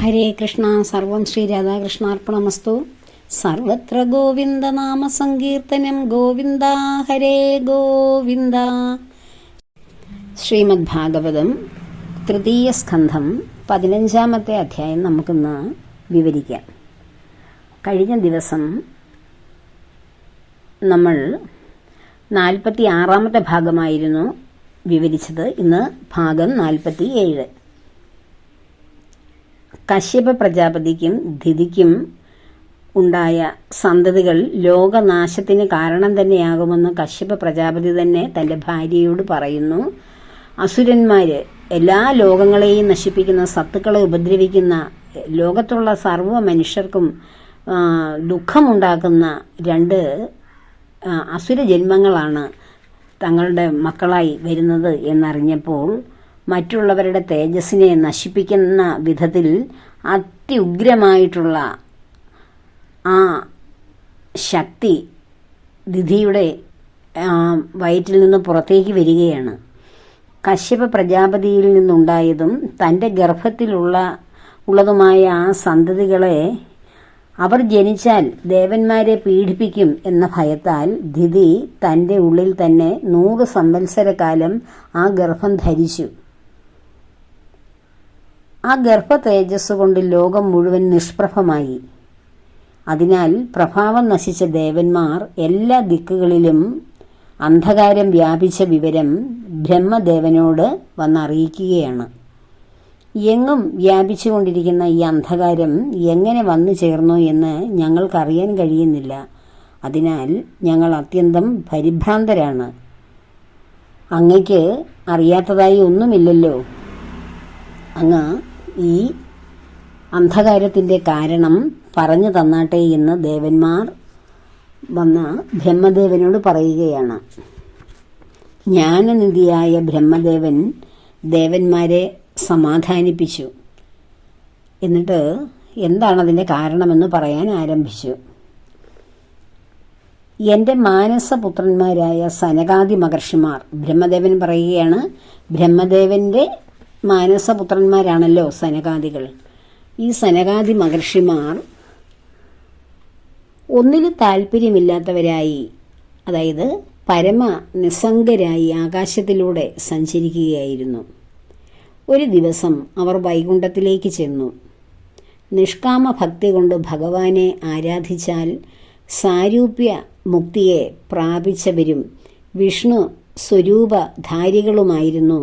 ഹരേ കൃഷ്ണ. സർവം ശ്രീ രാധാകൃഷ്ണാർപ്പണമസ്തു. സർവത്ര ഗോവിന്ദനാമ സങ്കീർത്തനം. ഗോവിന്ദ ഹരേ ഗോവിന്ദ. ശ്രീമദ് ഭാഗവതം തൃതീയ സ്കന്ധം 15-ാമത്തെ അധ്യായം നമുക്കിന്ന് വിവരിക്കാം. കഴിഞ്ഞ ദിവസം നമ്മൾ 46-ാമത്തെ ഭാഗമായിരുന്നു വിവരിച്ചത്. ഇന്ന് ഭാഗം 47. കശ്യപ പ്രജാപതിക്കും ദിതിക്കും ഉണ്ടായ സന്തതികൾ ലോകനാശത്തിന് കാരണം തന്നെയാകുമെന്ന് കശ്യപ പ്രജാപതി തന്നെ തൻ്റെ ഭാര്യയോട് പറയുന്നു. അസുരന്മാര് എല്ലാ ലോകങ്ങളെയും നശിപ്പിക്കുന്ന, സത്തുക്കളെ ഉപദ്രവിക്കുന്ന, ലോകത്തുള്ള സർവ്വ മനുഷ്യർക്കും ദുഃഖമുണ്ടാക്കുന്ന 2 അസുര ജന്മങ്ങളാണ് തങ്ങളുടെ മക്കളായി വരുന്നത് എന്നറിഞ്ഞപ്പോൾ മറ്റുള്ളവരുടെ തേജസ്സിനെ നശിപ്പിക്കുന്ന വിധത്തിൽ അത്യുഗ്രമായിട്ടുള്ള ആ ശക്തി ദിതിയുടെ വയറ്റിൽ നിന്ന് പുറത്തേക്ക് വരികയാണ്. കശ്യപ പ്രജാപതിയിൽ നിന്നുണ്ടായതും തൻ്റെ ഗർഭത്തിലുള്ളതുമായ ആ സന്തതികളെ അവർ ജനിച്ചാൽ ദേവന്മാരെ പീഡിപ്പിക്കും എന്ന ഭയത്താൽ ദിതി തൻ്റെ ഉള്ളിൽ തന്നെ 100 സംവത്സരക്കാലം ആ ഗർഭം ധരിച്ചു. ആ ഗർഭ തേജസ് കൊണ്ട് ലോകം മുഴുവൻ നിഷ്പ്രഭമായി. അതിനാൽ പ്രഭാവം നശിച്ച ദേവന്മാർ എല്ലാ ദിക്കുകളിലും അന്ധകാരം വ്യാപിച്ച വിവരം ബ്രഹ്മദേവനോട് വന്നറിയിക്കുകയാണ്. എങ്ങും വ്യാപിച്ചുകൊണ്ടിരിക്കുന്ന ഈ അന്ധകാരം എങ്ങനെ വന്നു ചേർന്നു എന്ന് ഞങ്ങൾക്കറിയാൻ കഴിയുന്നില്ല. അതിനാൽ ഞങ്ങൾ അത്യന്തം പരിഭ്രാന്തരാണ്. അങ്ങയ്ക്ക് അറിയാത്തതായി ഒന്നുമില്ലല്ലോ. അങ്ങ് ഈ അന്ധകാരത്തിൻ്റെ കാരണം പറഞ്ഞു തന്നാട്ടെ എന്ന് ദേവന്മാർ വന്ന് ബ്രഹ്മദേവനോട് പറയുകയാണ്. ജ്ഞാനനിധിയായ ബ്രഹ്മദേവൻ ദേവന്മാരെ സമാധാനിപ്പിച്ചു. എന്നിട്ട് എന്താണതിൻ്റെ കാരണമെന്ന് പറയാൻ ആരംഭിച്ചു. എൻ്റെ മാനസപുത്രന്മാരായ സനകാദി മഹർഷിമാർ, ബ്രഹ്മദേവൻ പറയുകയാണ്, ബ്രഹ്മദേവൻ്റെ മാനസപുത്രന്മാരാണല്ലോ സനകാദികൾ. ഈ സനകാദി മഹർഷിമാർ ഒന്നിലും താല്പര്യമില്ലാത്തവരായി, അതായത് പരമ നിസ്സംഗരായി ആകാശത്തിലൂടെ സഞ്ചരിക്കുകയായിരുന്നു. ഒരു ദിവസം അവർ വൈകുണ്ഠത്തിലേക്ക് ചെന്നു. നിഷ്കാമ ഭക്തി കൊണ്ട് ഭഗവാനെ ആരാധിച്ചാൽ സാരൂപ്യ മുക്തിയെ പ്രാപിച്ചവരും വിഷ്ണു സ്വരൂപധാരികളുമായിരുന്നു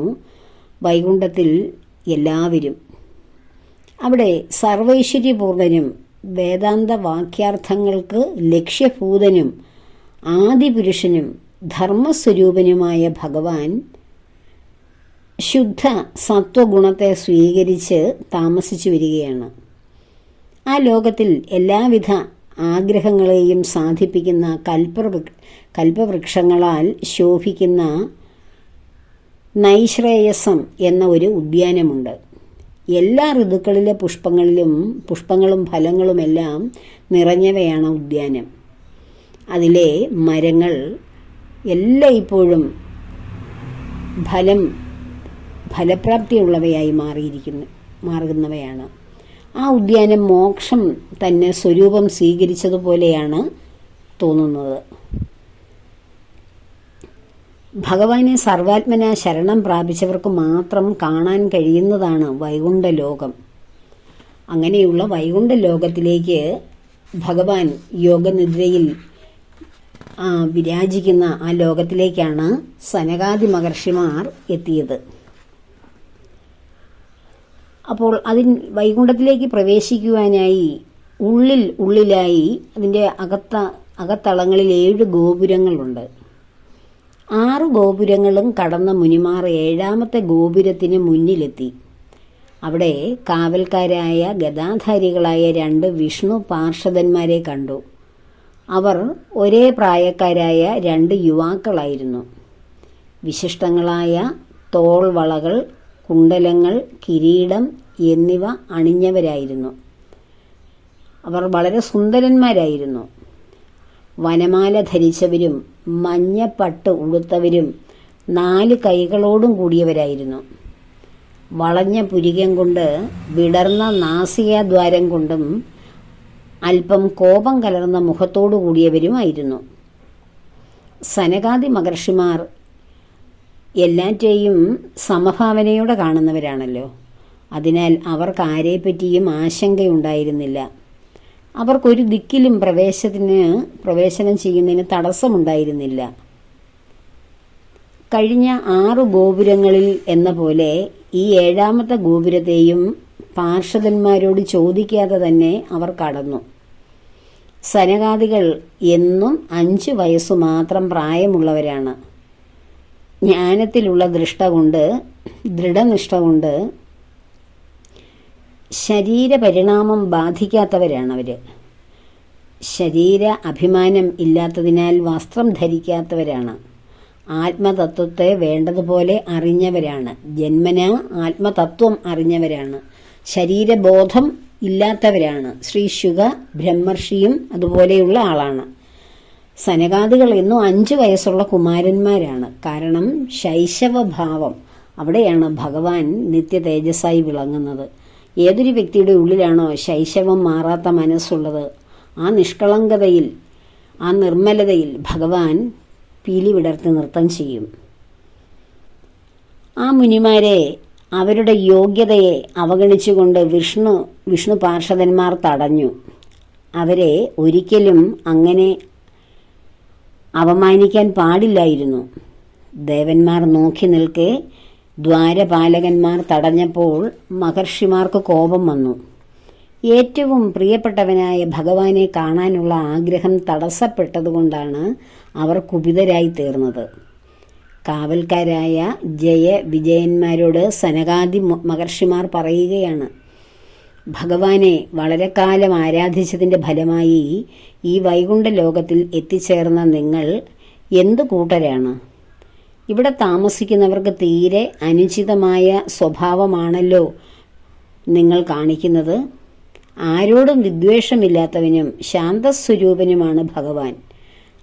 വൈകുണ്ഠത്തിൽ എല്ലാവരും. അവിടെ സർവൈശ്വര്യപൂർണനും വേദാന്ത വാക്യാർത്ഥങ്ങൾക്ക് ലക്ഷ്യഭൂതനും ആദിപുരുഷനും ധർമ്മസ്വരൂപനുമായ ഭഗവാൻ ശുദ്ധ സത്വഗുണത്തെ സ്വീകരിച്ച് താമസിച്ചു വരികയാണ്. ആ ലോകത്തിൽ എല്ലാവിധ ആഗ്രഹങ്ങളെയും സാധിപ്പിക്കുന്ന കൽപ്പവൃക്ഷങ്ങളാൽ ശോഭിക്കുന്ന നൈശ്രേയസം എന്ന ഒരു ഉദ്യാനമുണ്ട്. എല്ലാ ഋതുക്കളിലെ പുഷ്പങ്ങളും ഫലങ്ങളുമെല്ലാം നിറഞ്ഞവയാണ് ഉദ്യാനം. അതിലെ മരങ്ങൾ എല്ലായ്പ്പോഴും ഫലപ്രാപ്തിയുള്ളവയായി മാറുന്നവയാണ്. ആ ഉദ്യാനം മോക്ഷം തന്നെ സ്വരൂപം സ്വീകരിച്ചതുപോലെയാണ് തോന്നുന്നത്. ഭഗവാനെ സർവാത്മന ശരണം പ്രാപിച്ചവർക്ക് മാത്രം കാണാൻ കഴിയുന്നതാണ് വൈകുണ്ഠ ലോകം. അങ്ങനെയുള്ള വൈകുണ്ഠ ലോകത്തിലേക്ക് ഭഗവാൻ യോഗനിദ്രയിൽ വിരാജിക്കുന്ന ആ ലോകത്തിലേക്കാണ് സനകാദി മഹർഷിമാർ എത്തിയത്. അപ്പോൾ വൈകുണ്ഠത്തിലേക്ക് പ്രവേശിക്കുവാനായി ഉള്ളിലായി അതിൻ്റെ അകത്തളങ്ങളിൽ 7 ഗോപുരങ്ങളുണ്ട്. 6 ഗോപുരങ്ങളും കടന്ന മുനിമാർ 7-ാമത്തെ ഗോപുരത്തിന് മുന്നിലെത്തി. അവിടെ കാവൽക്കാരായ ഗദാധാരികളായ 2 വിഷ്ണു പാർഷദന്മാരെ കണ്ടു. അവർ ഒരേ പ്രായക്കാരായ 2 യുവാക്കളായിരുന്നു. വിശിഷ്ടങ്ങളായ തോൾവളകൾ, കുണ്ടലങ്ങൾ, കിരീടം എന്നിവ അണിഞ്ഞവരായിരുന്നു. അവർ വളരെ സുന്ദരന്മാരായിരുന്നു. വനമാല ധരിച്ചവരും മഞ്ഞപ്പട്ട് ഉടുത്തവരും 4 കൈകളോടും കൂടിയവരായിരുന്നു. വളഞ്ഞ പുരികം കൊണ്ട് വിടർന്ന നാസികാദ്വാരം കൊണ്ടും അല്പം കോപം കലർന്ന മുഖത്തോടു കൂടിയവരുമായിരുന്നു. സനകാദി മഹർഷിമാർ എല്ലാറ്റെയും സമഭാവനയോടെ കാണുന്നവരാണല്ലോ. അതിനാൽ അവർക്ക് ആരെപ്പറ്റിയും ആശങ്കയുണ്ടായിരുന്നില്ല. അവർക്കൊരു ദിക്കിലും പ്രവേശനം ചെയ്യുന്നതിന് തടസ്സമുണ്ടായിരുന്നില്ല. കഴിഞ്ഞ 6 ഗോപുരങ്ങളിൽ എന്ന പോലെ ഈ 7ാമത്തെ ഗോപുരത്തെയും പാർഷദന്മാരോട് ചോദിക്കാതെ തന്നെ അവർ കടന്നു. സനകാദികൾ എന്നും 5 വയസ്സു മാത്രം പ്രായമുള്ളവരാണ്. ജ്ഞാനത്തിലുള്ള ദൃഢനിഷ്ഠ കൊണ്ട് ശരീരപരിണാമം ബാധിക്കാത്തവരാണവർ. ശരീര അഭിമാനം ഇല്ലാത്തതിനാൽ വസ്ത്രം ധരിക്കാത്തവരാണ്. ആത്മതത്വത്തെ വേണ്ടതുപോലെ അറിഞ്ഞവരാണ്. ജന്മന ആത്മതത്വം അറിഞ്ഞവരാണ്. ശരീരബോധം ഇല്ലാത്തവരാണ്. ശ്രീ ശുക ബ്രഹ്മർഷിയും അതുപോലെയുള്ള ആളാണ്. സനകാദികൾ എന്നും 5 വയസ്സുള്ള കുമാരന്മാരാണ്. കാരണം ശൈശവഭാവം, അവിടെയാണ് ഭഗവാൻ നിത്യ തേജസ്സായി വിളങ്ങുന്നത്. ഏതൊരു വ്യക്തിയുടെ ഉള്ളിലാണോ ശൈശവം മാറാത്ത മനസ്സുള്ളത്, ആ നിഷ്കളങ്കതയിൽ, ആ നിർമ്മലതയിൽ ഭഗവാൻ പീലി വിടർത്തി നൃത്തം ചെയ്യും. ആ മുനിമാരെ അവരുടെ യോഗ്യതയെ അവഗണിച്ചുകൊണ്ട് വിഷ്ണു പാർഷദന്മാർ തടഞ്ഞു. അവരെ ഒരിക്കലും അങ്ങനെ അവമാനിക്കാൻ പാടില്ലായിരുന്നു. ദേവന്മാർ നോക്കി നിൽക്കെ ദ്വാരപാലകന്മാർ തടഞ്ഞപ്പോൾ മഹർഷിമാർക്ക് കോപം വന്നു. ഏറ്റവും പ്രിയപ്പെട്ടവനായ ഭഗവാനെ കാണാനുള്ള ആഗ്രഹം തടസ്സപ്പെട്ടതുകൊണ്ടാണ് അവർ കുപിതരായി തീർന്നത്. കാവൽക്കാരായ വിജയന്മാരോട് സനകാദി മഹർഷിമാർ പറയുകയാണ്, ഭഗവാനെ വളരെ കാലം ആരാധിച്ചതിൻ്റെ ഫലമായി ഈ വൈകുണ്ഠ ലോകത്തിൽ എത്തിച്ചേർന്ന നിങ്ങൾ എന്തു കൂട്ടരാണ്? ഇവിടെ താമസിക്കുന്നവർക്ക് തീരെ അനുചിതമായ സ്വഭാവമാണല്ലോ നിങ്ങൾ കാണിക്കുന്നത്. ആരോടും വിദ്വേഷമില്ലാത്തവനും ശാന്തസ്വരൂപനുമാണ് ഭഗവാൻ.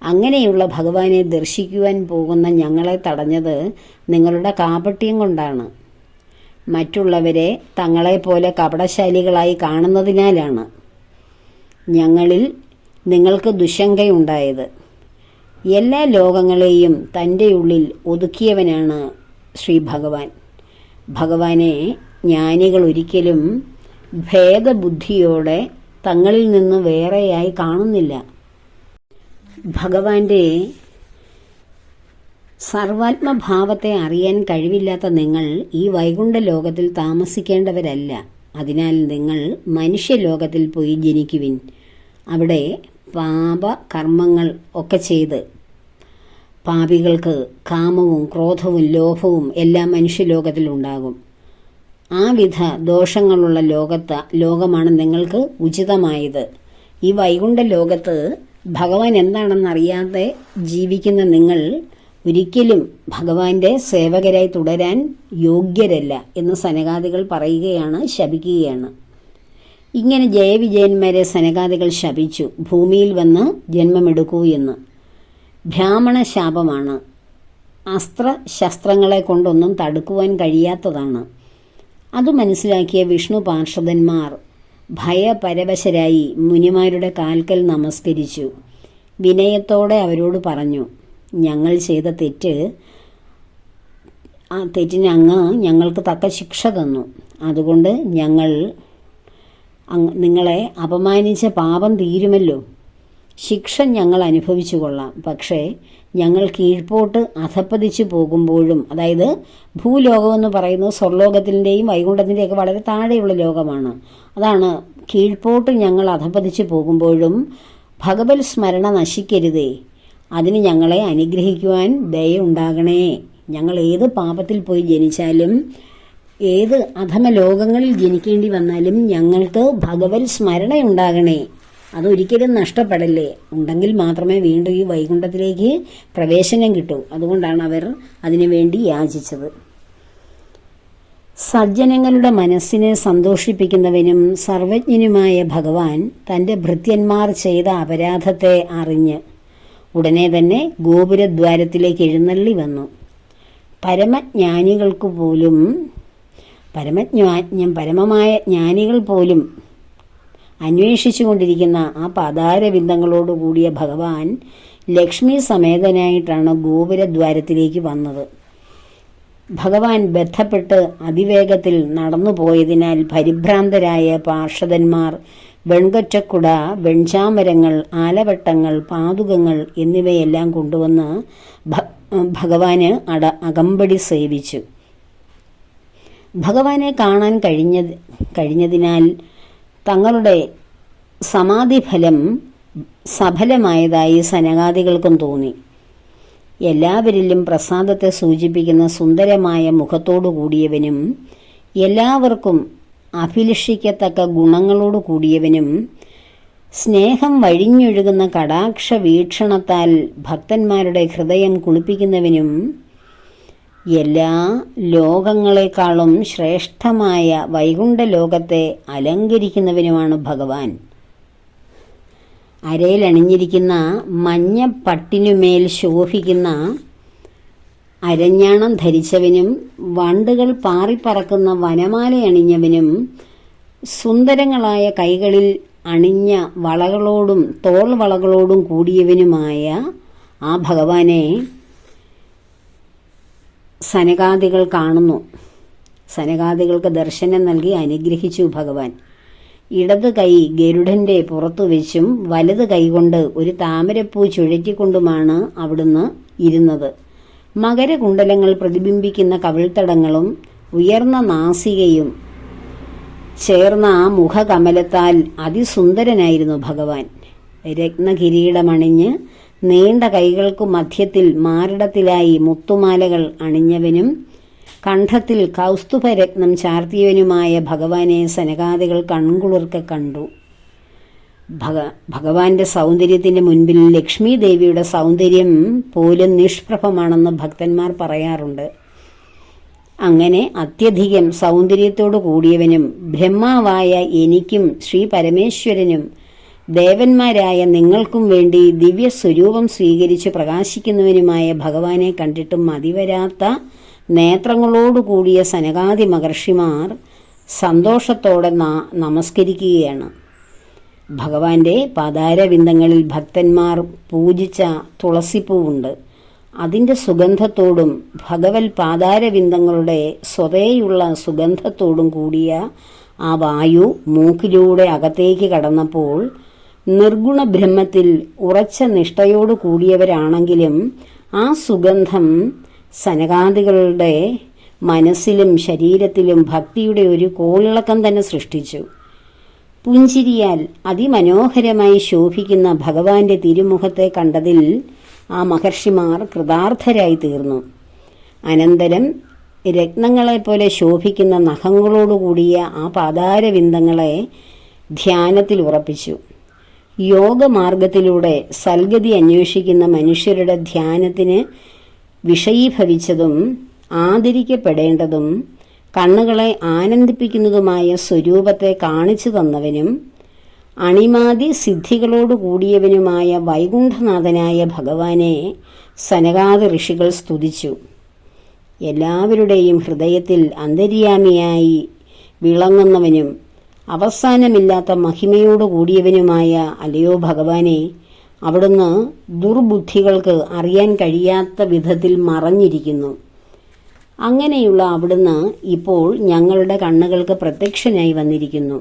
അങ്ങനെയുള്ള ഭഗവാനെ ദർശിക്കുവാൻ പോകുന്ന ഞങ്ങളെ തടഞ്ഞത് നിങ്ങളുടെ കാപട്യം കൊണ്ടാണ്. മറ്റുള്ളവരെ തങ്ങളെപ്പോലെ കപടശാലികളായി കാണുന്നതിനാലാണ് ഞങ്ങളിൽ നിങ്ങൾക്ക് ദുശങ്കയുണ്ടായത്. എല്ലാ ലോകങ്ങളെയും തൻ്റെ ഉള്ളിൽ ഒതുക്കിയവനാണ് ശ്രീ ഭഗവാൻ. ഭഗവാനെ ജ്ഞാനികൾ ഒരിക്കലും ഭേദബുദ്ധിയോടെ തങ്ങളിൽ നിന്ന് വേറെയായി കാണുന്നില്ല. ഭഗവാന്റെ സർവാത്മഭാവത്തെ അറിയാൻ കഴിവില്ലാത്ത നിങ്ങൾ ഈ വൈകുണ്ഠ ലോകത്തിൽ താമസിക്കേണ്ടവരല്ല. അതിനാൽ നിങ്ങൾ മനുഷ്യലോകത്തിൽ പോയി ജനിക്കുവിൻ. അവിടെ പാപകർമ്മങ്ങൾ ഒക്കെ ചെയ്ത് പാപികൾക്ക് കാമവും ക്രോധവും ലോഭവും എല്ലാം മനുഷ്യലോകത്തിൽ ഉണ്ടാകും. ആ വിധ ദോഷങ്ങളുള്ള ലോകമാണ് നിങ്ങൾക്ക് ഉചിതമായത്. ഈ വൈകുണ്ഠ ലോകത്ത് ഭഗവാൻ എന്താണെന്നറിയാതെ ജീവിക്കുന്ന നിങ്ങൾ ഒരിക്കലും ഭഗവാന്റെ സേവകരായി തുടരാൻ യോഗ്യരല്ല എന്ന് സനകാദികൾ പറയുകയാണ്, ശപിക്കുകയാണ്. ഇങ്ങനെ ജയവിജയന്മാരെ സനകാദികൾ ശപിച്ചു. ഭൂമിയിൽ വന്ന് ജന്മമെടുക്കൂ എന്ന്. ബ്രാഹ്മണ ശാപമാണ്. അസ്ത്രശസ്ത്രങ്ങളെ കൊണ്ടൊന്നും തടുക്കുവാൻ കഴിയാത്തതാണ്. അത് മനസ്സിലാക്കിയ വിഷ്ണു പാർഷദന്മാർ ഭയപരവശരായി മുനിമാരുടെ കാൽക്കൽ നമസ്കരിച്ചു. വിനയത്തോടെ അവരോട് പറഞ്ഞു, ഞങ്ങൾ ചെയ്ത തെറ്റിന് അങ്ങ് ഞങ്ങൾക്ക് തക്ക ശിക്ഷ തന്നു. അതുകൊണ്ട് ഞങ്ങൾ നിങ്ങളെ അപമാനിച്ച പാപം തീരുമല്ലോ. ശിക്ഷ ഞങ്ങൾ അനുഭവിച്ചു കൊള്ളാം. പക്ഷേ ഞങ്ങൾ കീഴ്പോട്ട് അധപ്പതിച്ചു പോകുമ്പോഴും, അതായത് ഭൂലോകമെന്ന് പറയുന്നത് സ്വർലോകത്തിൻ്റെയും വൈകുണ്ഠത്തിൻ്റെയൊക്കെ വളരെ താഴെയുള്ള ലോകമാണ്. അതാണ് കീഴ്പോട്ട് ഞങ്ങൾ അധപ്പതിച്ചു പോകുമ്പോഴും ഭഗവത് സ്മരണ നശിക്കരുതേ. അതിന് ഞങ്ങളെ അനുഗ്രഹിക്കുവാൻ ദയുണ്ടാകണേ. ഞങ്ങൾ ഏത് പാപത്തിൽ പോയി ജനിച്ചാലും ഏത് അധമ ലോകങ്ങളിൽ ജനിക്കേണ്ടി വന്നാലും ഞങ്ങൾക്ക് ഭഗവത് സ്മരണയുണ്ടാകണേ. അതൊരിക്കലും നഷ്ടപ്പെടല്ലേ. ഉണ്ടെങ്കിൽ മാത്രമേ വീണ്ടും ഈ വൈകുണ്ഠത്തിലേക്ക് പ്രവേശനം കിട്ടൂ. അതുകൊണ്ടാണ് അവർ അതിനുവേണ്ടി യാചിച്ചത്. സജ്ജനങ്ങളുടെ മനസ്സിനെ സന്തോഷിപ്പിക്കുന്നവനും സർവജ്ഞനുമായ ഭഗവാൻ തൻ്റെ ഭൃത്യന്മാർ ചെയ്ത അപരാധത്തെ അറിഞ്ഞ് ഉടനെ തന്നെ ഗോപുരദ്വാരത്തിലേക്ക് എഴുന്നള്ളി വന്നു. പരമമായ ജ്ഞാനികൾ പോലും അന്വേഷിച്ചു കൊണ്ടിരിക്കുന്ന ആ പാതാരബിന്ദങ്ങളോട് കൂടിയ ഭഗവാൻ ലക്ഷ്മി സമേതനായിട്ടാണ് ഗോപുരദ്വാരത്തിലേക്ക് വന്നത്. ഭഗവാൻ ബന്ധപ്പെട്ട് അതിവേഗത്തിൽ നടന്നുപോയതിനാൽ പരിഭ്രാന്തരായ പാർഷദന്മാർ വെൺകൊറ്റക്കുട, വെൺചാമരങ്ങൾ, ആലവട്ടങ്ങൾ, പാതുകങ്ങൾ എന്നിവയെല്ലാം കൊണ്ടുവന്ന് ഭഗവാന് അകമ്പടി സേവിച്ചു. ഭഗവാനെ കാണാൻ കഴിഞ്ഞതിനാൽ തങ്ങളുടെ സമാധിഫലം സഫലമായതായി സനകാദികൾക്കും തോന്നി. എല്ലാവരിലും പ്രസാദത്തെ സൂചിപ്പിക്കുന്ന സുന്ദരമായ മുഖത്തോടു കൂടിയവനും എല്ലാവർക്കും അഭിലഷിക്കത്തക്ക ഗുണങ്ങളോട് കൂടിയവനും സ്നേഹം വഴിഞ്ഞൊഴുകുന്ന കടാക്ഷ വീക്ഷണത്താൽ ഭക്തന്മാരുടെ ഹൃദയം കുളിപ്പിക്കുന്നവനും എല്ലാ ലോകങ്ങളെക്കാളും ശ്രേഷ്ഠമായ വൈകുണ്ഠ ലോകത്തെ അലങ്കരിക്കുന്നവനുമാണ് ഭഗവാൻ. അരയിലണിഞ്ഞിരിക്കുന്ന മഞ്ഞ പട്ടിനുമേൽ ശോഭിക്കുന്ന അരഞ്ഞാണം ധരിച്ചവനും വണ്ടുകൾ പാറിപ്പറക്കുന്ന വനമാല അണിഞ്ഞവനും സുന്ദരങ്ങളായ കൈകളിൽ അണിഞ്ഞ വളകളോടും തോൾ വളകളോടും കൂടിയവനുമായ ആ ഭഗവാനെ സനകാദികൾ കാണുന്നു. സനകാദികൾക്ക് ദർശനം നൽകി അനുഗ്രഹിച്ചു ഭഗവാൻ. ഇടത് കൈ ഗരുഡന്റെ പുറത്തു വെച്ചും വലത് കൈകൊണ്ട് ഒരു താമരപ്പൂ ചുഴറ്റിക്കൊണ്ടുമാണ് അവിടുന്ന് ഇരുന്നത്. മകരകുണ്ടലങ്ങൾ പ്രതിബിംബിക്കുന്ന കവിൾത്തടങ്ങളും ഉയർന്ന നാസികയും ചേർന്ന ആ മുഖകമലത്താൽ അതിസുന്ദരനായിരുന്നു ഭഗവാൻ. രത്നകിരീടമണിഞ്ഞ് നീണ്ട കൈകൾക്കു മധ്യത്തിൽ മാറിടത്തിലായി മുത്തുമാലകൾ അണിഞ്ഞവനും കണ്ഠത്തിൽ കൗസ്തുഭരത്നം ചാർത്തിയവനുമായ ഭഗവാനെ സനകാദികൾ കൺകുളിർക്കെ കണ്ടു. ഭഗവാന്റെ സൗന്ദര്യത്തിന് മുൻപിൽ ലക്ഷ്മി ദേവിയുടെ സൗന്ദര്യം പോലും നിഷ്പ്രഭമാണെന്ന് ഭക്തന്മാർ പറയാറുണ്ട്. അങ്ങനെ അത്യധികം സൗന്ദര്യത്തോടു കൂടിയവനും ബ്രഹ്മാവായ എനിക്കും ശ്രീ പരമേശ്വരനും ദേവന്മാരായ നിങ്ങൾക്കും വേണ്ടി ദിവ്യസ്വരൂപം സ്വീകരിച്ച് പ്രകാശിക്കുന്നവനുമായ ഭഗവാനെ കണ്ടിട്ടും മതിവരാത്ത നേത്രങ്ങളോടുകൂടിയ സനകാദി മഹർഷിമാർ സന്തോഷത്തോടെ നമസ്കരിക്കുകയാണ്. ഭഗവാന്റെ പാതാരവിന്ദങ്ങളിൽ ഭക്തന്മാർ പൂജിച്ച തുളസിപ്പൂവുണ്ട്. അതിൻ്റെ സുഗന്ധത്തോടും ഭഗവത് പാതാരവിന്ദങ്ങളുടെ സ്വതേയുള്ള സുഗന്ധത്തോടും കൂടിയ ആ വായു മൂക്കിലൂടെ അകത്തേക്ക് കടന്നപ്പോൾ നിർഗുണ ബ്രഹ്മത്തിൽ ഉറച്ച നിഷ്ഠയോടു കൂടിയവരാണെങ്കിലും ആ സുഗന്ധം സനകാദികളുടെ മനസ്സിലും ശരീരത്തിലും ഭക്തിയുടെ ഒരു കോളിളക്കം തന്നെ സൃഷ്ടിച്ചു. പുഞ്ചിരിയാൽ അതിമനോഹരമായി ശോഭിക്കുന്ന ഭഗവാന്റെ തിരുമുഖത്തെ കണ്ടതിൽ ആ മഹർഷിമാർ കൃതാർത്ഥരായി തീർന്നു. അനന്തരം രത്നങ്ങളെപ്പോലെ ശോഭിക്കുന്ന നഖങ്ങളോടുകൂടിയ ആ പാതാരവിന്ദങ്ങളെ ധ്യാനത്തിൽ ഉറപ്പിച്ചു. യോഗമാർഗത്തിലൂടെ സൽഗതി അന്വേഷിക്കുന്ന മനുഷ്യരുടെ ധ്യാനത്തിന് വിഷയീഭവിച്ചതും ആദരിക്കപ്പെടേണ്ടതും കണ്ണുകളെ ആനന്ദിപ്പിക്കുന്നതുമായ സ്വരൂപത്തെ കാണിച്ചു തന്നവനും അണിമാതി സിദ്ധികളോടു കൂടിയവനുമായ വൈകുണ്ഠനാഥനായ ഭഗവാനെ സനകാദി ഋഷികൾ സ്തുതിച്ചു. എല്ലാവരുടെയും ഹൃദയത്തിൽ അന്തര്യാമിയായി വിളങ്ങുന്നവനും അവസാനമില്ലാത്ത മഹിമയോടു കൂടിയവനുമായ അല്ലയോ ഭഗവാനെ, അവിടുന്ന് ദുർബുദ്ധികൾക്ക് അറിയാൻ കഴിയാത്ത വിധത്തിൽ മറഞ്ഞിരിക്കുന്നു. അങ്ങനെയുള്ള അവിടുന്ന് ഇപ്പോൾ ഞങ്ങളുടെ കണ്ണുകൾക്ക് പ്രത്യക്ഷനായി വന്നിരിക്കുന്നു.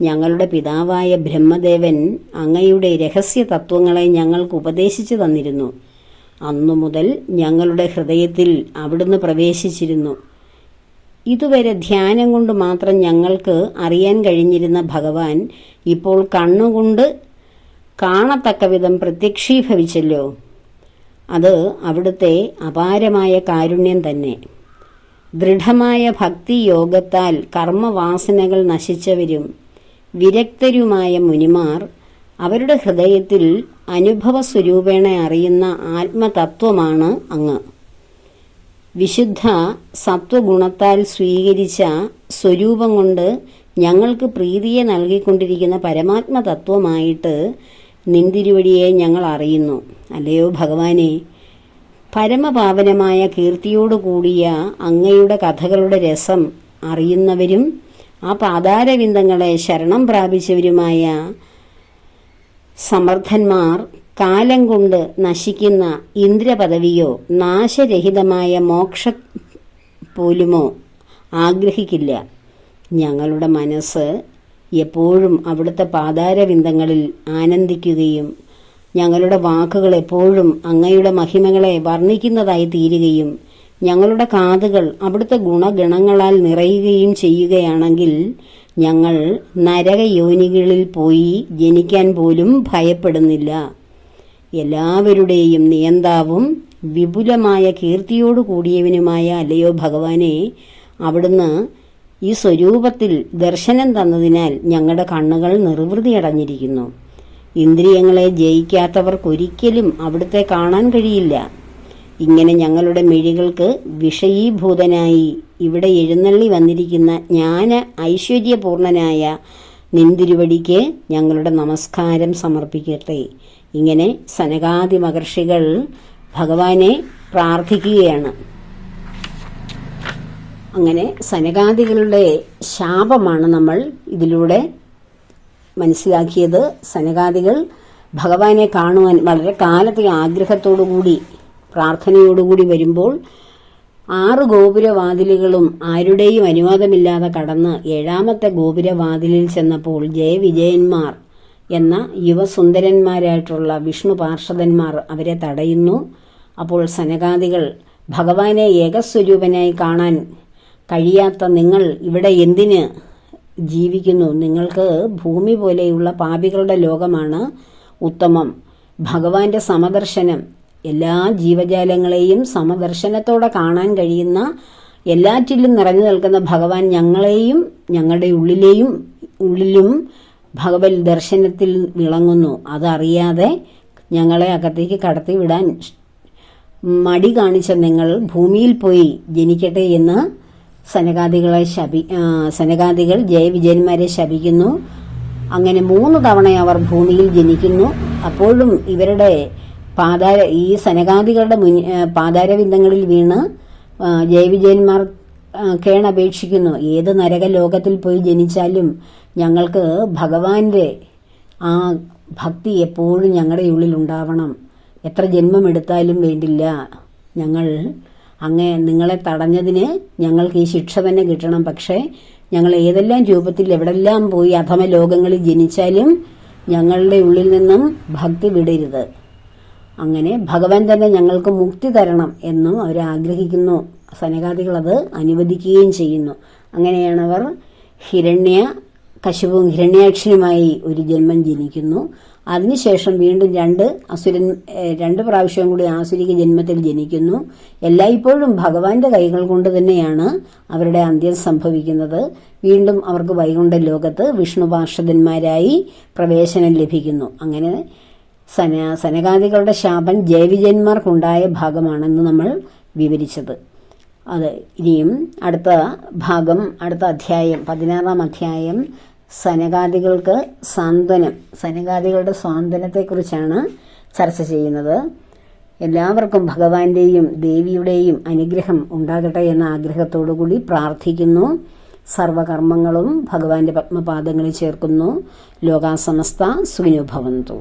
ഞങ്ങളുടെ പിതാവായ ബ്രഹ്മദേവൻ അങ്ങയുടെ രഹസ്യ തത്വങ്ങളെ ഞങ്ങൾക്ക് ഉപദേശിച്ചു തന്നിരുന്നു. അന്നു മുതൽ ഞങ്ങളുടെ ഹൃദയത്തിൽ അവിടുന്ന് പ്രവേശിച്ചിരുന്നു. ഇതുവരെ ധ്യാനം കൊണ്ട് മാത്രം ഞങ്ങൾക്ക് അറിയാൻ കഴിഞ്ഞിരുന്ന ഭഗവാൻ ഇപ്പോൾ കണ്ണുകൊണ്ട് കാണത്തക്ക വിധം പ്രത്യക്ഷീഭവിച്ചല്ലോ. അത് അവിടുത്തെ അപാരമായ കാരുണ്യം തന്നെ. ദൃഢമായ ഭക്തിയോഗത്താൽ കർമ്മവാസനകൾ നശിച്ചവരും വിരക്തരുമായ മുനിമാർ അവരുടെ ഹൃദയത്തിൽ അനുഭവസ്വരൂപേണ അറിയുന്ന ആത്മതത്വമാണ് അങ്ങ്. വിശുദ്ധ സത്വഗുണത്താൽ സ്വീകരിച്ച സ്വരൂപം കൊണ്ട് ഞങ്ങൾക്ക് പ്രീതിയെ നൽകിക്കൊണ്ടിരിക്കുന്ന പരമാത്മതത്വമായിട്ട് നിന്തിരുവടിയെ ഞങ്ങൾ അറിയുന്നു. അല്ലയോ ഭഗവാനെ, പരമപാവനമായ കീർത്തിയോടുകൂടിയ അങ്ങയുടെ കഥകളുടെ രസം അറിയുന്നവരും ആ പാതാരവിന്ദങ്ങളെ ശരണം പ്രാപിച്ചവരുമായ സമർത്ഥന്മാർ കാലം കൊണ്ട് നശിക്കുന്ന ഇന്ദ്രപദവിയോ നാശരഹിതമായ മോക്ഷ പോലുമോ ആഗ്രഹിക്കില്ല. ഞങ്ങളുടെ മനസ്സ് എപ്പോഴും അവിടുത്തെ പാതാരവിന്ദങ്ങളിൽ ആനന്ദിക്കുകയും ഞങ്ങളുടെ വാക്കുകൾ എപ്പോഴും അങ്ങയുടെ മഹിമകളെ വർണ്ണിക്കുന്നതായി തീരുകയും ഞങ്ങളുടെ കാതുകൾ അവിടുത്തെ ഗുണഗണങ്ങളാൽ നിറയുകയും ചെയ്യുകയാണെങ്കിൽ ഞങ്ങൾ നരകയോനികളിൽ പോയി ജനിക്കാൻ പോലും ഭയപ്പെടുന്നില്ല. എല്ലാവരുടെയും നിയന്താവും വിപുലമായ കീർത്തിയോടു കൂടിയവനുമായ അല്ലയോ ഭഗവാനെ, അവിടുന്ന് ഈ സ്വരൂപത്തിൽ ദർശനം തന്നതിനാൽ ഞങ്ങളുടെ കണ്ണുകൾ നിർവൃതിയടഞ്ഞിരിക്കുന്നു. ഇന്ദ്രിയങ്ങളെ ജയിക്കാത്തവർക്കൊരിക്കലും അവിടുത്തെ കാണാൻ കഴിയില്ല. ഇങ്ങനെ ഞങ്ങളുടെ മിഴികൾക്ക് വിഷയീഭൂതനായി ഇവിടെ എഴുന്നള്ളി വന്നിരിക്കുന്ന ജ്ഞാന ഐശ്വര്യപൂർണനായ നിന്തിരുവടിക്ക് ഞങ്ങളുടെ നമസ്കാരം സമർപ്പിക്കട്ടെ. ഇങ്ങനെ സനകാദി മഹർഷികൾ ഭഗവാനെ പ്രാർത്ഥിക്കുകയാണ്. അങ്ങനെ സനകാദികളുടെ ശാപമാണ് നമ്മൾ ഇതിലൂടെ മനസ്സിലാക്കിയത്. സനകാദികൾ ഭഗവാനെ കാണുവാൻ വളരെ കാലത്തെ ആഗ്രഹത്തോടുകൂടി പ്രാർത്ഥനയോടുകൂടി വരുമ്പോൾ 6 ഗോപുരവാതിലുകളും ആരുടെയും അനുവാദമില്ലാതെ കടന്ന് 7ാമത്തെ ഗോപുരവാതിലിൽ ചെന്നപ്പോൾ ജയവിജയന്മാർ എന്ന യുവസുന്ദരന്മാരായിട്ടുള്ള വിഷ്ണു പാർഷദന്മാർ അവരെ തടയുന്നു. അപ്പോൾ സനകാദികൾ ഭഗവാനെ ഏകസ്വരൂപനായി കാണാൻ കഴിയാത്ത നിങ്ങൾ ഇവിടെ എന്തിന് ജീവിക്കുന്നു? നിങ്ങൾക്ക് ഭൂമി പോലെയുള്ള പാപികളുടെ ലോകമാണ് ഉത്തമം. ഭഗവാന്റെ സമദർശനം എല്ലാ ജീവജാലങ്ങളെയും സമദർശനത്തോടെ കാണാൻ കഴിയുന്ന, എല്ലാറ്റിലും നിറഞ്ഞു നിൽക്കുന്ന ഭഗവാൻ ഞങ്ങളെയും ഞങ്ങളുടെ ഉള്ളിലും ഭഗവത് ദർശനത്തിൽ വിളങ്ങുന്നു. അതറിയാതെ ഞങ്ങളെ അകത്തേക്ക് കടത്തിവിടാൻ മടി കാണിച്ച നിങ്ങൾ ഭൂമിയിൽ പോയി ജനിക്കട്ടെ എന്ന് സനകാദികൾ ജയവിജയന്മാരെ ശപിക്കുന്നു. അങ്ങനെ 3 തവണ അവർ ഭൂമിയിൽ ജനിക്കുന്നു. അപ്പോഴും ഇവരുടെ ഈ സനകാദികളുടെ പാതാരവിന്ദങ്ങളിൽ വീണ് ജയവിജയന്മാർ കേണപേക്ഷിക്കുന്നു. ഏത് നരകലോകത്തിൽ പോയി ജനിച്ചാലും ഞങ്ങൾക്ക് ഭഗവാന്റെ ആ ഭക്തി എപ്പോഴും ഞങ്ങളുടെ ഉള്ളിൽ ഉണ്ടാവണം. എത്ര ജന്മമെടുത്താലും വേണ്ടില്ല. ഞങ്ങൾ നിങ്ങളെ തടഞ്ഞതിന് ഞങ്ങൾക്ക് ഈ ശിക്ഷ തന്നെ കിട്ടണം. പക്ഷേ ഞങ്ങൾ ഏതെല്ലാം രൂപത്തിൽ എവിടെല്ലാം പോയി അധമ ലോകങ്ങളിൽ ജനിച്ചാലും ഞങ്ങളുടെ ഉള്ളിൽ നിന്നും ഭക്തി വിടരുത്. അങ്ങനെ ഭഗവാൻ തന്നെ ഞങ്ങൾക്ക് മുക്തി തരണം എന്നും അവർ ആഗ്രഹിക്കുന്നു. സനകാദികൾ അത് അനുവദിക്കുകയും ചെയ്യുന്നു. അങ്ങനെയാണ് അവർ ഹിരണ്യകശിപുവും ഹിരണ്യാക്ഷനുമായി ഒരു ജന്മം ജനിക്കുന്നു. അതിനുശേഷം വീണ്ടും 2 പ്രാവശ്യം കൂടി ആസുരിക ജന്മത്തിൽ ജനിക്കുന്നു. എല്ലായ്പ്പോഴും ഭഗവാന്റെ കൈകൾ കൊണ്ട് തന്നെയാണ് അവരുടെ അന്ത്യം സംഭവിക്കുന്നത്. വീണ്ടും അവർക്ക് വൈകുണ്ഠ ലോകത്ത് വിഷ്ണു പാർഷദന്മാരായി പ്രവേശനം ലഭിക്കുന്നു. അങ്ങനെ സനകാദികളുടെ ശാപം ജയവിജയന്മാർക്കുണ്ടായ ഭാഗമാണെന്ന് നമ്മൾ വിവരിച്ചത്. അത് ഇനിയും അടുത്ത ഭാഗം, അടുത്ത അധ്യായം 16-ാം അധ്യായം സനകാദികളുടെ സ്വാന്തനത്തെക്കുറിച്ചാണ് ചർച്ച ചെയ്യുന്നത്. എല്ലാവർക്കും ഭഗവാന്റെയും ദേവിയുടെയും അനുഗ്രഹം ഉണ്ടാകട്ടെ എന്ന ആഗ്രഹത്തോടുകൂടി പ്രാർത്ഥിക്കുന്നു. സർവകർമ്മങ്ങളും ഭഗവാന്റെ പത്മപാദങ്ങളിൽ ചേർക്കുന്നു. ലോകാ സമസ്ത സുഖിനോ ഭവന്തു.